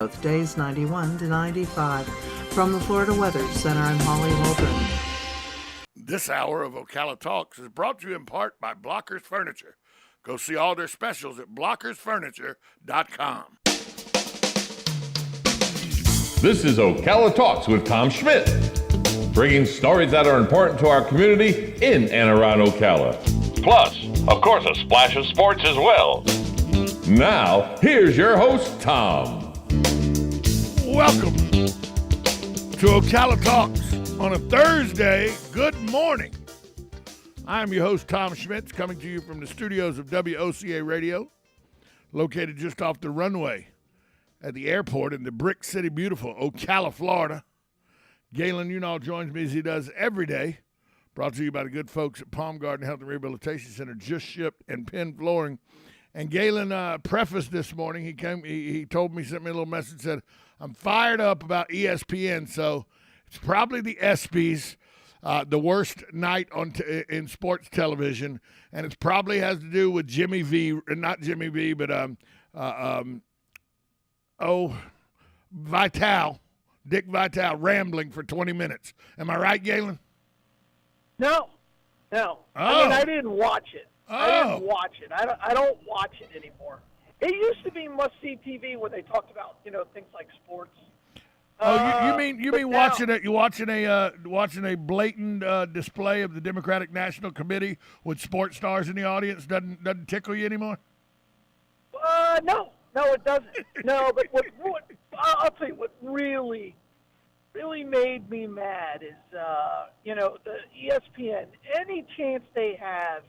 with days 91 to 95. From the Florida Weather Center, I'm Holly Waldron. This hour of Ocala Talks is brought to you in part by Blockers Furniture. Go see all their specials at blockersfurniture.com. This is Ocala Talks with Tom Schmidt, bringing stories that are important to our community in and around Ocala. Plus, of course, a splash of sports as well. Now, here's your host, Tom. Welcome to Ocala Talks on a Thursday. Good morning. I am your host, Tom Schmidt, coming to you from the studios of WOCA Radio, located just off the runway at the airport in the Brick City, beautiful Ocala, Florida. Galen Unall joins me as he does every day. Brought to you by the good folks at Palm Garden Health and Rehabilitation Center, Just Shipped and Penn Flooring. And Galen prefaced this morning. He told me, sent me a little message, said, I'm fired up about ESPN, so it's probably the ESPYs, the worst night in sports television, and it probably has to do with Jimmy V, not Jimmy V, but Dick Vitale rambling for 20 minutes. Am I right, Galen? No. Oh. I mean, I didn't watch it. Oh. I didn't watch it. I don't watch it anymore. It used to be must-see TV where they talked about, things like sports. Oh, you mean now, watching a blatant display of the Democratic National Committee with sports stars in the audience doesn't tickle you anymore? No, it doesn't. No, but what I'll tell you what really made me mad is the ESPN. Any chance they have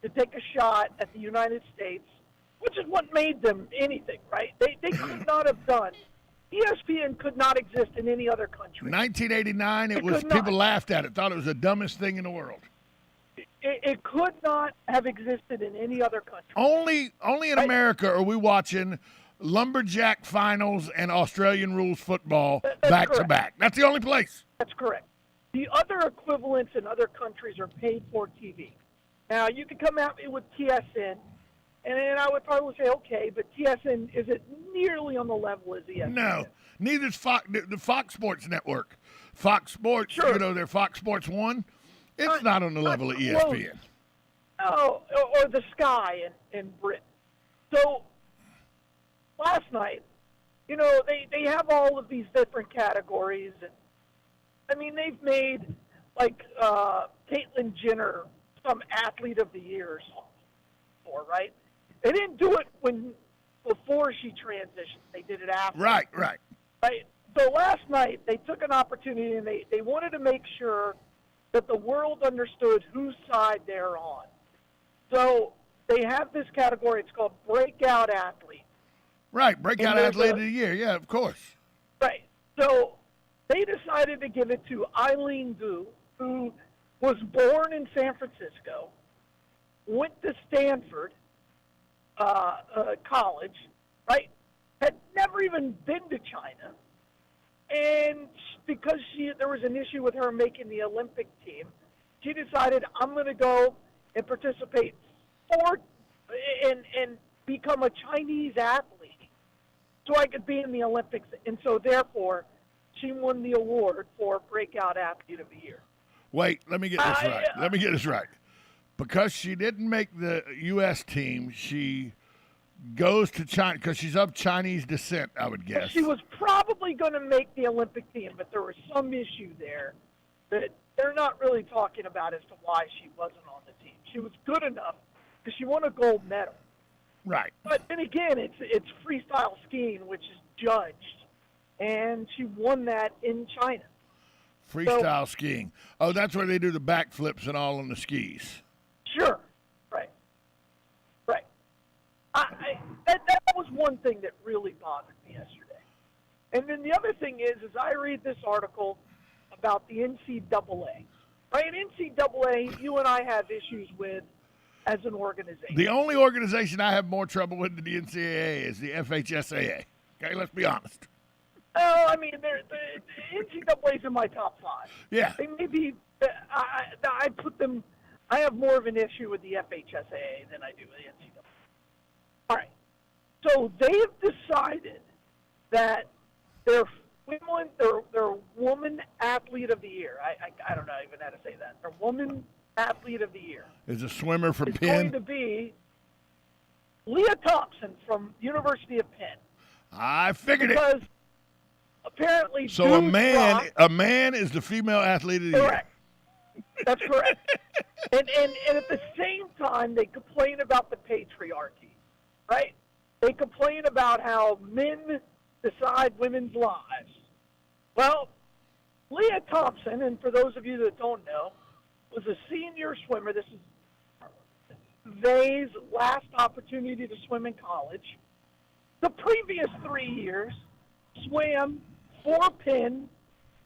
to take a shot at the United States, which is what made them anything, right? They could not have done. ESPN could not exist in any other country. 1989, people laughed at it, thought it was the dumbest thing in the world. It could not have existed in any other country. Only in America are we watching Lumberjack finals and Australian rules football back to back. That's the only place. That's correct. The other equivalents in other countries are paid for TV. Now, you could come at me with TSN, and then I would probably say, okay, but TSN isn't nearly on the level as ESPN. No, neither is the Fox Sports Network. Fox Sports, sure. Their Fox Sports 1, it's not on the level of ESPN. Oh, or the Sky in Britain. So, last night, they have all of these different categories. And I mean, they've made, Caitlyn Jenner some athlete of the year for, right? They didn't do it before she transitioned. They did it after. Right. Right. So last night, they took an opportunity, and they wanted to make sure that the world understood whose side they're on. So they have this category. It's called Breakout Athlete. Right, Breakout Athlete of the Year. Yeah, of course. Right. So they decided to give it to Eileen Gu, who was born in San Francisco, went to Stanford College, right? Had never even been to China. And because there was an issue with her making the Olympic team, she decided, I'm going to go and participate and become a Chinese athlete so I could be in the Olympics. And so, therefore, she won the award for Breakout Athlete of the Year. Wait, let me get this right. Because she didn't make the U.S. team, she goes to China because she's of Chinese descent, I would guess. She was probably going to make the Olympic team, but there was some issue there that they're not really talking about as to why she wasn't on the team. She was good enough because she won a gold medal. Right. But then again, it's freestyle skiing, which is judged, and she won that in China. Freestyle skiing. Oh, that's where they do the backflips and all on the skis. Sure. Right. That was one thing that really bothered me yesterday. And then the other thing is I read this article about the NCAA. Right? NCAA, you and I have issues with as an organization. The only organization I have more trouble with than the NCAA is the FHSAA. Okay, let's be honest. Oh, I mean, the NCAA's in my top 5. Yeah. They may be, I put them, I have more of an issue with the FHSAA than I do with the NCAA. All right. So they've decided that They're woman athlete of the year. I don't know even how to say that. They're woman athlete of the year. Is a swimmer from It's Penn? going to be Leah Thompson from University of Penn. I figured it. Because apparently, So a dudes man, rock. a man is the female athlete of the year. Correct. That's correct. and at the same time, they complain about the patriarchy, right? They complain about how men decide women's lives. Well, Leah Thompson, and for those of you that don't know, was a senior swimmer. This is Vay's last opportunity to swim in college. The previous 3 years, swam for Penn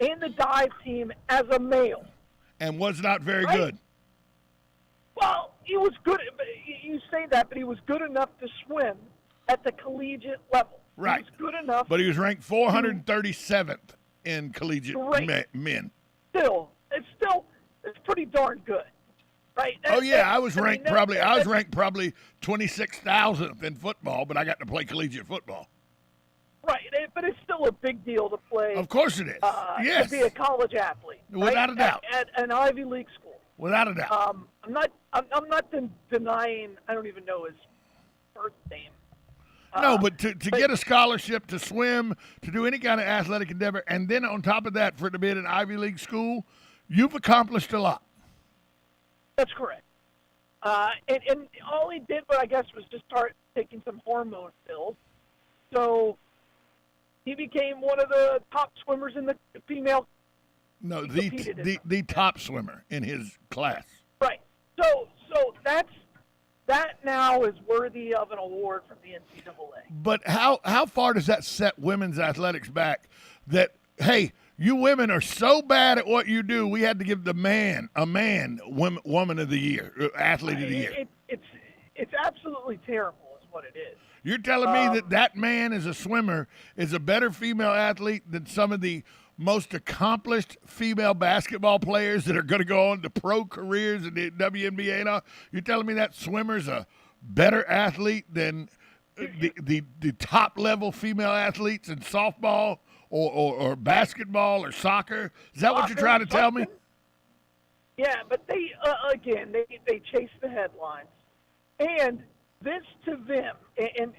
and the dive team as a male. And was not very Right? good. Well, he was good. You say that, but he was good enough to swim at the collegiate level. Right. He was good enough. But he was ranked 437th in collegiate Great. men. It's pretty darn good, right? Oh yeah, I was ranked probably. I was that- ranked probably 26,000th in football, but I got to play collegiate football. Right, but it's still a big deal to play. Of course it is. Yes, To be a college athlete, Without right? a doubt. At an Ivy League school. without a doubt. I'm not denying. I don't even know his first name. No, but to get a scholarship to swim, to do any kind of athletic endeavor, and then on top of that, for it to be at an Ivy League school, you've accomplished a lot. That's correct. And all he did, I guess, was just start taking some hormone pills. So he became one of the top swimmers in the female. No, He competed in the top swimmer in his class. Right. So that now is worthy of an award from the NCAA. But how far does that set women's athletics back? That, hey, you women are so bad at what you do, we had to give woman of the year, athlete of the year. It's absolutely terrible, is what it is. You're telling me that man as a swimmer is a better female athlete than some of the most accomplished female basketball players that are going to go on to pro careers in the WNBA and all? You're telling me that swimmer's a better athlete than the top level female athletes in softball or basketball or soccer? Is that what you're trying to tell me? Yeah, but they again they chase the headlines, and this to them,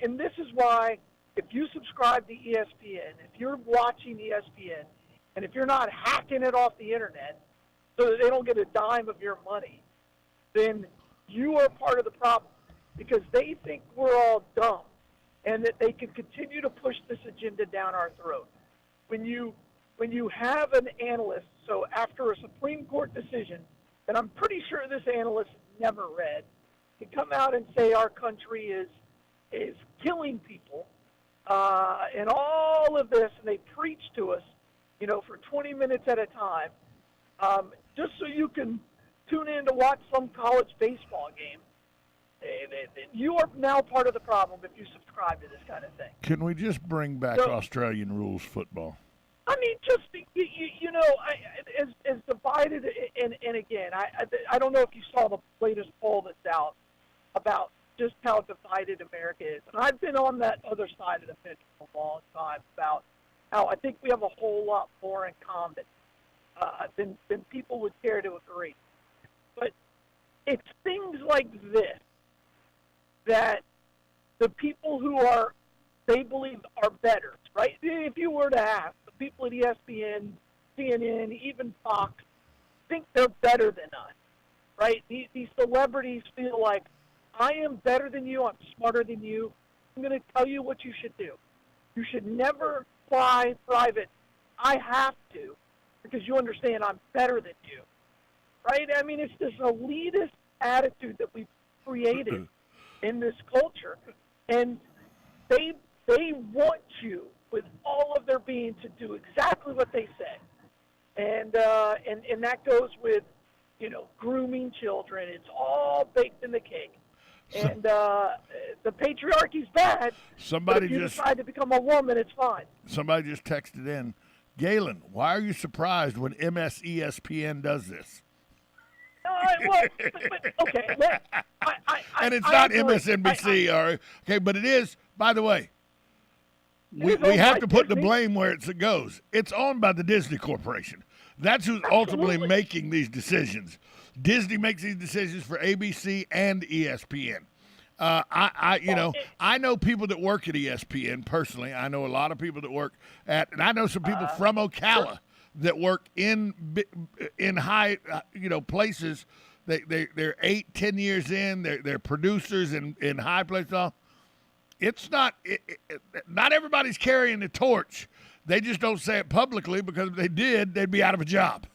and this is why if you subscribe to ESPN, if you're watching ESPN, and if you're not hacking it off the internet so that they don't get a dime of your money, then you are part of the problem, because they think we're all dumb and that they can continue to push this agenda down our throat. When you have an analyst, so after a Supreme Court decision that I'm pretty sure this analyst never read, to come out and say our country is killing people and all of this, and they preach to us, for 20 minutes at a time, just so you can tune in to watch some college baseball game. You are now part of the problem if you subscribe to this kind of thing. Can we just bring back Australian rules football? I mean, just as divided, and again, I don't know if you saw the latest poll that's out about just how divided America is, and I've been on that other side of the fence for a long time about how I think we have a whole lot more in common than people would care to agree. But it's things like this that the people who they believe are better, right? If you were to ask the people at ESPN, CNN, even Fox, think they're better than us, right? These celebrities feel like, I am better than you, I'm smarter than you, I'm going to tell you what you should do. You should never fly private. I have to, because you understand I'm better than you, right? I mean, it's this elitist attitude that we've created in this culture, and they want you with all of their being to do exactly what they say, and that goes with grooming children. It's all baked in the cake, and the patriarchy's bad. But if you decide to become a woman, it's fine. Somebody just texted in, Galen, why are you surprised when ESPN does this? Okay. And it's not MSNBC, okay, but it is, by the way, we have to put the blame where it goes. It's owned by the Disney Corporation. That's who's ultimately making these decisions. Disney makes these decisions for ABC and ESPN. I know people that work at ESPN personally. I know a lot of people that work and I know some people from Ocala that work in high, places. They're 8-10 years in. They're producers in high places. It's not not everybody's carrying the torch. They just don't say it publicly because if they did, they'd be out of a job.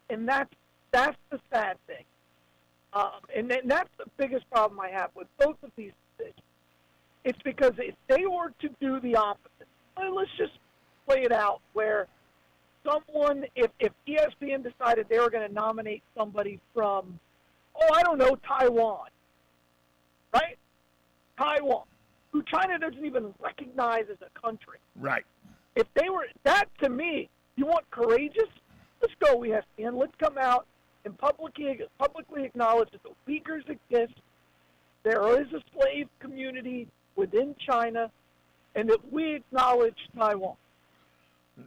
And that's the sad thing. And that's the biggest problem I have with both of these decisions. It's because if they were to do the opposite, let's just play it out where someone, if ESPN decided they were going to nominate somebody from, Taiwan, right? Taiwan, who China doesn't even recognize as a country. Right. If they were, that to me, you want courageous? Let's go, ESPN. Let's come out and publicly acknowledge that the Uyghurs exist, there is a slave community within China, and that we acknowledge Taiwan.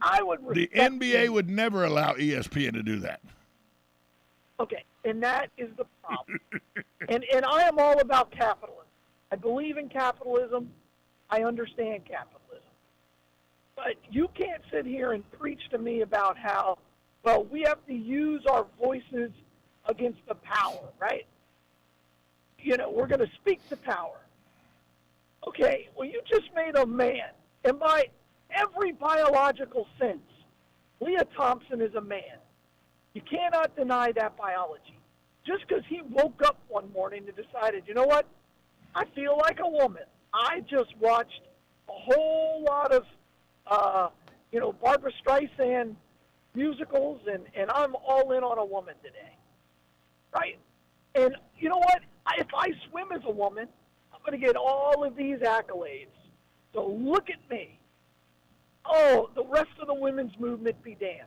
I would respect the NBA would never allow ESPN to do that. Okay, and that is the problem. and I am all about capitalism. I believe in capitalism. I understand capitalism. But you can't sit here and preach to me about how, we have to use our voices against the power, right? We're going to speak to power. Okay, well, you just made a man. And by every biological sense, Leah Thompson is a man. You cannot deny that biology. Just because he woke up one morning and decided, you know what? I feel like a woman. I just watched a whole lot of, Barbara Streisand musicals, and I'm all in on a woman today, right? And you know what? If I swim as a woman, I'm going to get all of these accolades. So look at me. Oh, the rest of the women's movement be damned.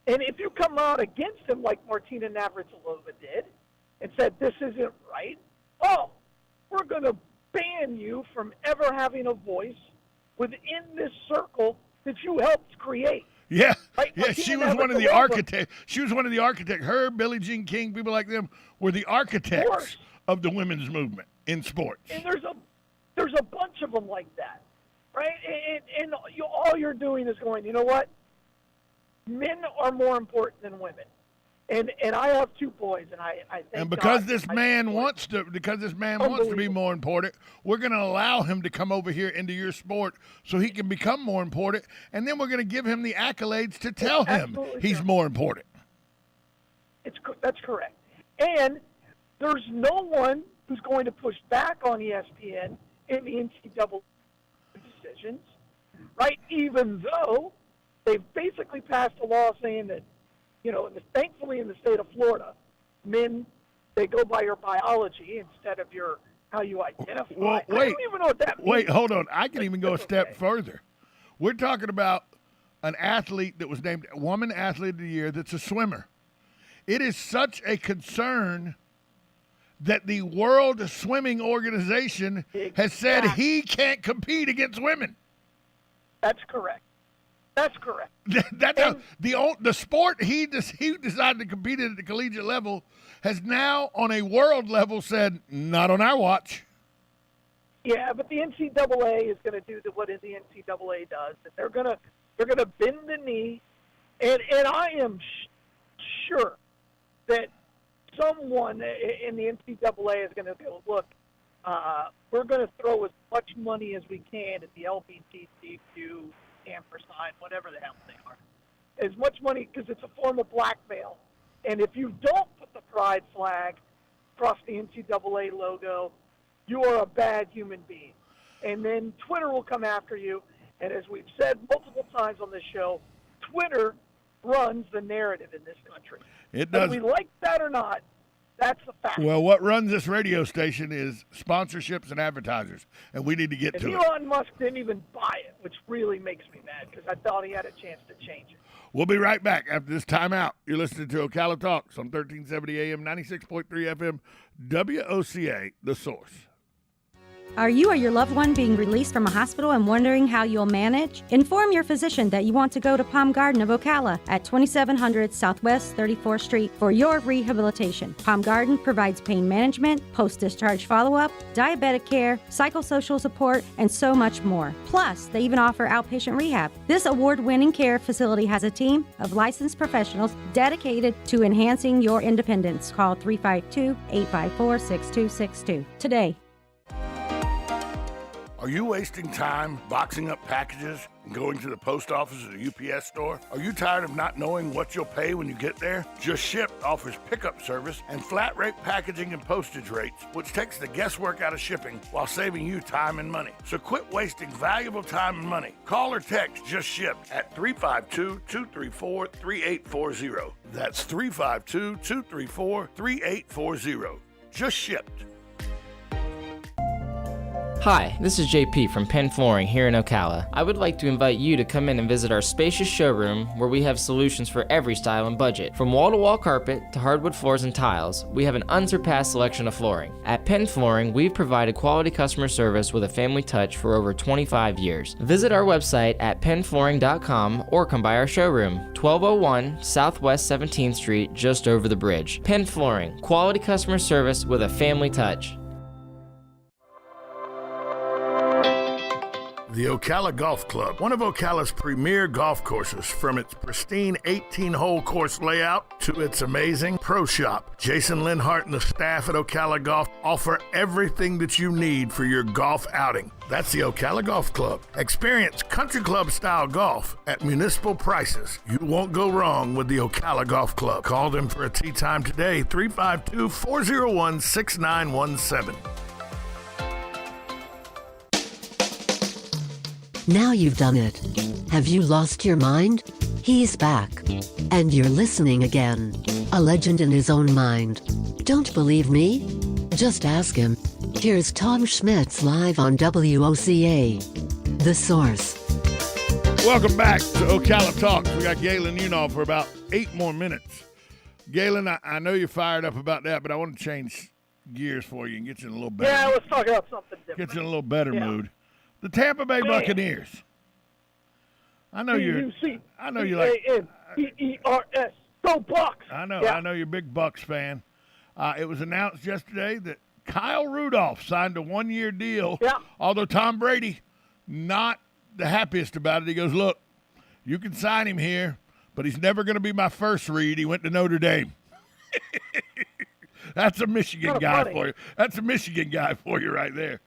And if you come out against him like Martina Navratilova did and said this isn't right, we're going to ban you from ever having a voice within this circle that you helped create. Yeah, right? Yeah. She was one of the architects. She was one of the architects. Her, Billie Jean King, people like them were the architects of the women's movement in sports. And there's a bunch of them like that, right? And all you're doing is going, you know what? Men are more important than women. And I have two boys, and I think. And because this man wants to be more important, we're going to allow him to come over here into your sport so he can become more important, and then we're going to give him the accolades to tell him he's more important. That's correct. And there's no one who's going to push back on ESPN in the NCAA decisions, right? Even though they've basically passed a law saying that, thankfully in the state of Florida, men, they go by your biology instead of how you identify. Well, wait, I don't even know what that means. Wait, hold on. I can even go a step further. We're talking about an athlete that was named Woman Athlete of the Year that's a swimmer. It is such a concern that the World Swimming Organization has said he can't compete against women. That's correct. That's correct. The sport he decided to compete at the collegiate level has now, on a world level, said not on our watch. Yeah, but the NCAA is going to do what the NCAA does. That they're going to bend the knee, and I am sure that someone in the NCAA is going to go, look, we're going to throw as much money as we can at the LGBTQ ampersand, whatever the hell they are, as much money, because it's a form of blackmail. And if you don't put the pride flag across the NCAA logo, you are a bad human being. And then Twitter will come after you. And as we've said multiple times on this show, Twitter runs the narrative in this country. It does. Whether we like that or not, that's the fact. Well, what runs this radio station is sponsorships and advertisers, and we need to get to it. Elon Musk didn't even buy it, which really makes me mad because I thought he had a chance to change it. We'll be right back after this timeout. You're listening to Ocala Talks on 1370 AM, 96.3 FM, WOCA, The Source. Are you or your loved one being released from a hospital and wondering how you'll manage? Inform your physician that you want to go to Palm Garden of Ocala at 2700 Southwest 34th Street for your rehabilitation. Palm Garden provides pain management, post-discharge follow-up, diabetic care, psychosocial support, and so much more. Plus, they even offer outpatient rehab. This award-winning care facility has a team of licensed professionals dedicated to enhancing your independence. Call 352-854-6262 today. Are you wasting time boxing up packages and going to the post office or the UPS store? Are you tired of not knowing what you'll pay when you get there? Just Ship offers pickup service and flat rate packaging and postage rates, which takes the guesswork out of shipping while saving you time and money. So quit wasting valuable time and money. Call or text Just Ship at 352-234-3840. That's 352-234-3840. Just Shipped. Hi, this is JP from Penn Flooring here in Ocala. I would like to invite you to come in and visit our spacious showroom where we have solutions for every style and budget. From wall-to-wall carpet to hardwood floors and tiles, we have an unsurpassed selection of flooring. At Penn Flooring, we've provided quality customer service with a family touch for over 25 years. Visit our website at pennflooring.com or come by our showroom, 1201 Southwest 17th Street, just over the bridge. Penn Flooring, quality customer service with a family touch. The Ocala Golf Club, one of Ocala's premier golf courses, from its pristine 18-hole course layout to its amazing pro shop. Jason Linhart and the staff at Ocala Golf offer everything that you need for your golf outing. That's the Ocala Golf Club. Experience country club style golf at municipal prices. You won't go wrong with the Ocala Golf Club. Call them for a tee time today, 352-401-6917. Now you've done it. Have you lost your mind? He's back. And you're listening again. A legend in his own mind. Don't believe me? Just ask him. Here's Tom Schmitz live on WOCA. The Source. Welcome back to Ocala Talks. We got Galen Unall for about 8 more minutes. Galen, I know you're fired up about that, but I want to change gears for you and get you in a little better. Yeah, let's talk about something different. Get you in a little better mood. The Tampa Bay Buccaneers. I know you're. I know you like. B-E-R-S. Go Bucks. I know. Yeah. I know you're a big Bucks fan. It was announced yesterday that Kyle Rudolph signed a 1-year deal. Yeah. Although Tom Brady, not the happiest about it. He goes, "Look, you can sign him here, but he's never going to be my first read. He went to Notre Dame." That's a Michigan guy for you. That's a Michigan guy for you right there.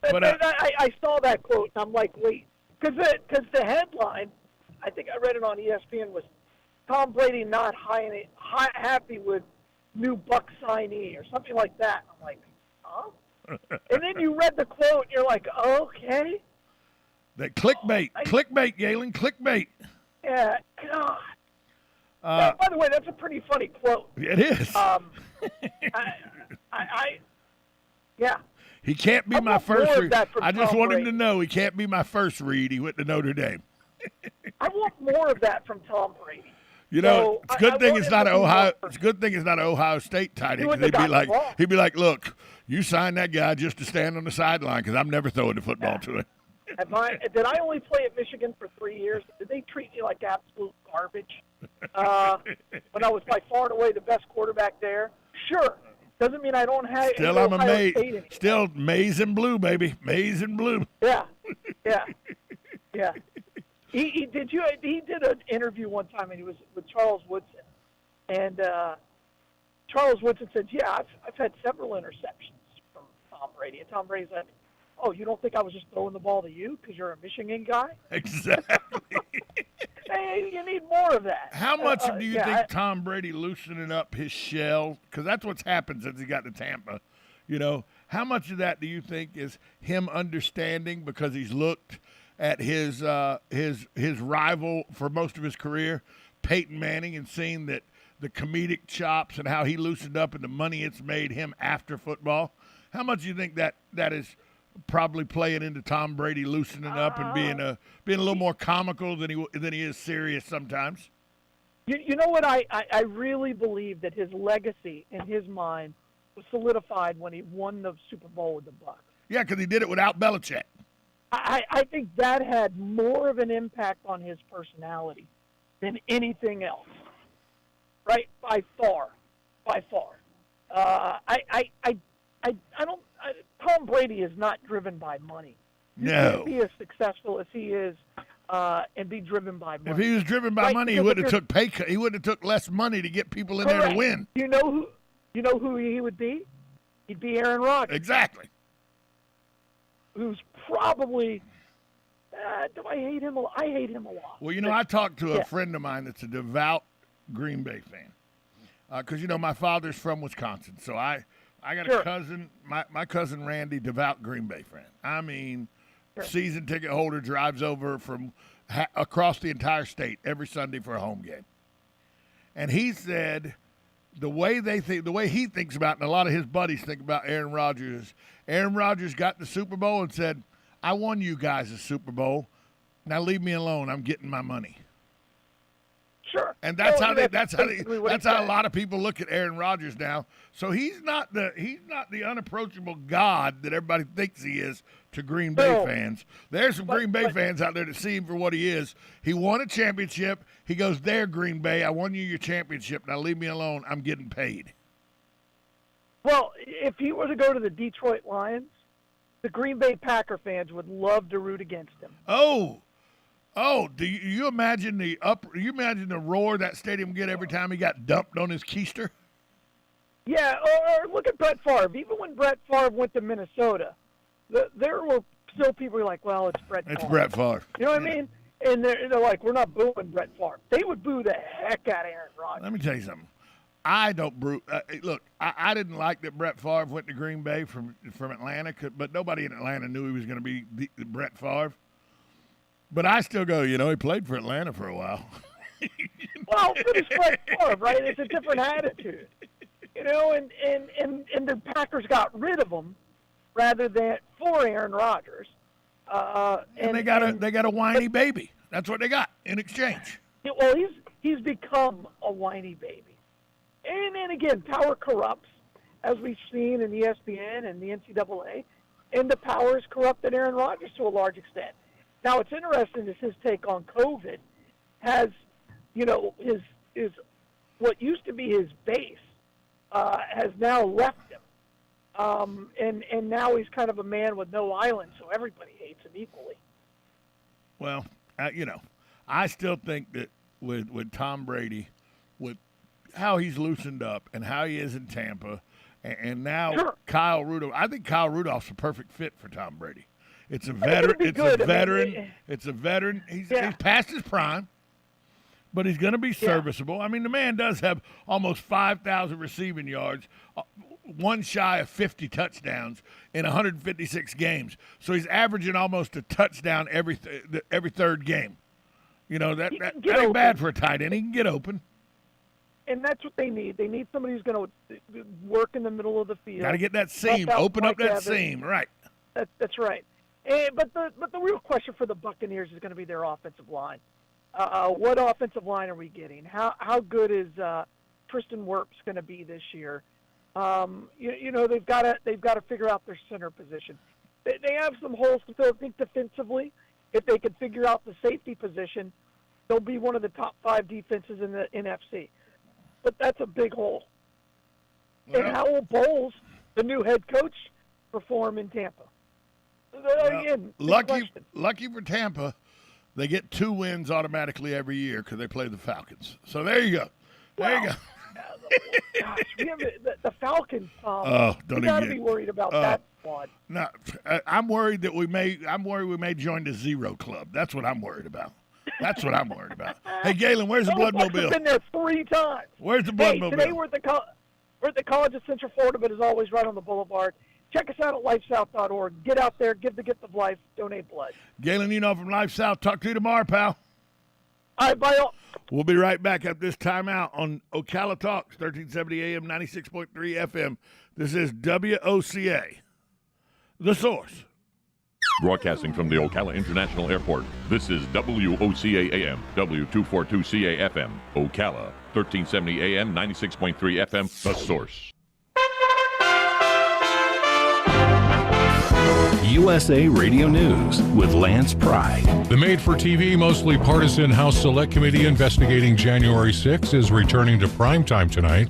But I saw that quote, and I'm like, wait, because the headline, I think I read it on ESPN, was Tom Brady not happy with new Buck signee or something like that. I'm like, huh? And then you read the quote, and you're like, okay. That clickbait, Galen, clickbait. Yeah, God. By the way, that's a pretty funny quote. It is. Yeah. He can't be my first read. I just want him to know he can't be my first read. He went to Notre Dame. I want more of that from Tom Brady. You know, it's a good thing it's not Ohio. It's a good thing it's not Ohio State tight end. He'd be like, look, you signed that guy just to stand on the sideline because I'm never throwing the football to him. Did I only play at Michigan for 3 years? Did they treat me like absolute garbage when I was by far and away the best quarterback there? Sure. Doesn't mean I don't have. Still, I'm a maize. Still maize and blue, baby. Maize and blue. Yeah. He did an interview one time, and he was with Charles Woodson, and Charles Woodson said, "Yeah, I've had several interceptions from Tom Brady." And Tom Brady said, "Oh, you don't think I was just throwing the ball to you because you're a Michigan guy?" Exactly. Hey, you need more of that. How much do you think Tom Brady loosening up his shell? Because that's what's happened since he got to Tampa. You know, how much of that do you think is him understanding because he's looked at his rival for most of his career, Peyton Manning, and seen that the comedic chops and how he loosened up and the money it's made him after football? How much do you think that is probably playing into Tom Brady loosening up and being a little more comical than he is serious sometimes? You know what? I really believe that his legacy in his mind was solidified when he won the Super Bowl with the Bucs. Yeah, because he did it without Belichick. I think that had more of an impact on his personality than anything else. Right? By far. Tom Brady is not driven by money. You No. can't be as successful as he is and be driven by money. If he was driven by money, he wouldn't have took pay cut. He wouldn't have took less money to get people in there to win. You know who he would be? He'd be Aaron Rodgers. Exactly. Who's probably do I hate him? I hate him a lot. Well, I talked to a friend of mine that's a devout Green Bay fan. Because, my father's from Wisconsin. So I got a cousin, my cousin Randy, devout Green Bay fan. I mean, season ticket holder, drives over from across the entire state every Sunday for a home game. And he said the way he thinks about it, and a lot of his buddies think about Aaron Rodgers, is Aaron Rodgers got the Super Bowl and said, I won you guys a Super Bowl. Now leave me alone. I'm getting my money. Sure. And that's how a lot of people look at Aaron Rodgers now. So he's not the unapproachable God that everybody thinks he is to Green Bay fans. There's some Green Bay fans out there that see him for what he is. He won a championship. He goes, there, Green Bay, I won you your championship. Now leave me alone. I'm getting paid. Well, if he were to go to the Detroit Lions, the Green Bay Packer fans would love to root against him. Oh, do you imagine the roar that stadium would get every time he got dumped on his keister? Yeah, or look at Brett Favre. Even when Brett Favre went to Minnesota, there were still people who were like, well, it's Brett Favre. It's Brett Favre. You know what I mean? And they're like, we're not booing Brett Favre. They would boo the heck out of Aaron Rodgers. Let me tell you something. I don't look. I didn't like that Brett Favre went to Green Bay from Atlanta, but nobody in Atlanta knew he was going to be Brett Favre. But I still go, he played for Atlanta for a while. Well, it's Brett Favre, right? It's a different attitude, and the Packers got rid of him rather than for Aaron Rodgers. And they got a whiny baby. That's what they got in exchange. Well, he's become a whiny baby. And then again, power corrupts, as we've seen in the ESPN and the NCAA, and the power has corrupted Aaron Rodgers to a large extent. Now, what's interesting is his take on COVID has, his what used to be his base has now left him, and now he's kind of a man with no island, so everybody hates him equally. Well, I still think that with Tom Brady, with how he's loosened up and how he is in Tampa, and now Kyle Rudolph. I think Kyle Rudolph's a perfect fit for Tom Brady. It's a veteran. It's a veteran. He's past his prime, but he's going to be serviceable. I mean, the man does have almost 5,000 receiving yards, one shy of 50 touchdowns in 156 games. So he's averaging almost a touchdown every third game. That ain't bad for a tight end. He can get open. And that's what they need. They need somebody who's going to work in the middle of the field. Got to get that seam. Open up that seam. Right. That's right. But the real question for the Buccaneers is going to be their offensive line. What offensive line are we getting? How good is Tristan Wirfs going to be this year? They've got to figure out their center position. They have some holes to fill. I think defensively, if they can figure out the safety position, they'll be one of the top 5 defenses in the NFC. But that's a big hole. Well, and how will Bowles, the new head coach, perform in Tampa? Again, lucky for Tampa, they get 2 wins automatically every year because they play the Falcons. So there you go. There you go. Gosh, we have the Falcons. Don't you got to be worried about that squad. No, I'm worried that we may join the Zero Club. That's what I'm worried about. That's what I'm worried about. Hey, Galen, where's the Bloodmobile? I've been there 3 times. Where's the Bloodmobile? Today we're at the College of Central Florida, but as always, right on the boulevard. Check us out at lifesouth.org. Get out there, give the gift of life, donate blood. Galen, from Life South. Talk to you tomorrow, pal. All right, bye, all. We'll be right back at this timeout on Ocala Talks, 1370 AM, 96.3 FM. This is WOCA, The Source. Broadcasting from the Ocala International Airport, this is WOCA AM, W242CA FM, Ocala, 1370 AM, 96.3 FM, The Source. USA Radio News with Lance Pry. The made-for-TV, mostly partisan House Select Committee investigating January 6 is returning to primetime tonight.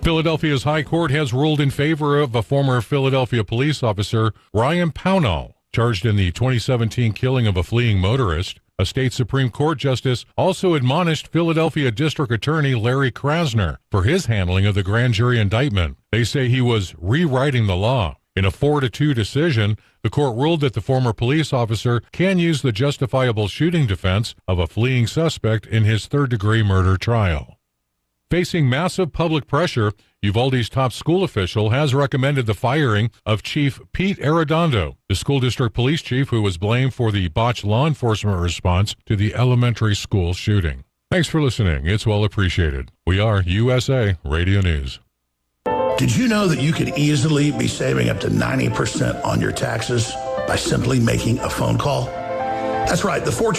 Philadelphia's High Court has ruled in favor of a former Philadelphia police officer, Ryan Pownall, charged in the 2017 killing of a fleeing motorist. A state Supreme Court justice also admonished Philadelphia District Attorney Larry Krasner for his handling of the grand jury indictment. They say he was rewriting the law. In a 4-2 decision, the court ruled that the former police officer can use the justifiable shooting defense of a fleeing suspect in his third-degree murder trial. Facing massive public pressure, Uvalde's top school official has recommended the firing of Chief Pete Arredondo, the school district police chief who was blamed for the botched law enforcement response to the elementary school shooting. Thanks for listening. It's well appreciated. We are USA Radio News. Did you know that you could easily be saving up to 90% on your taxes by simply making a phone call? That's right. The Fortune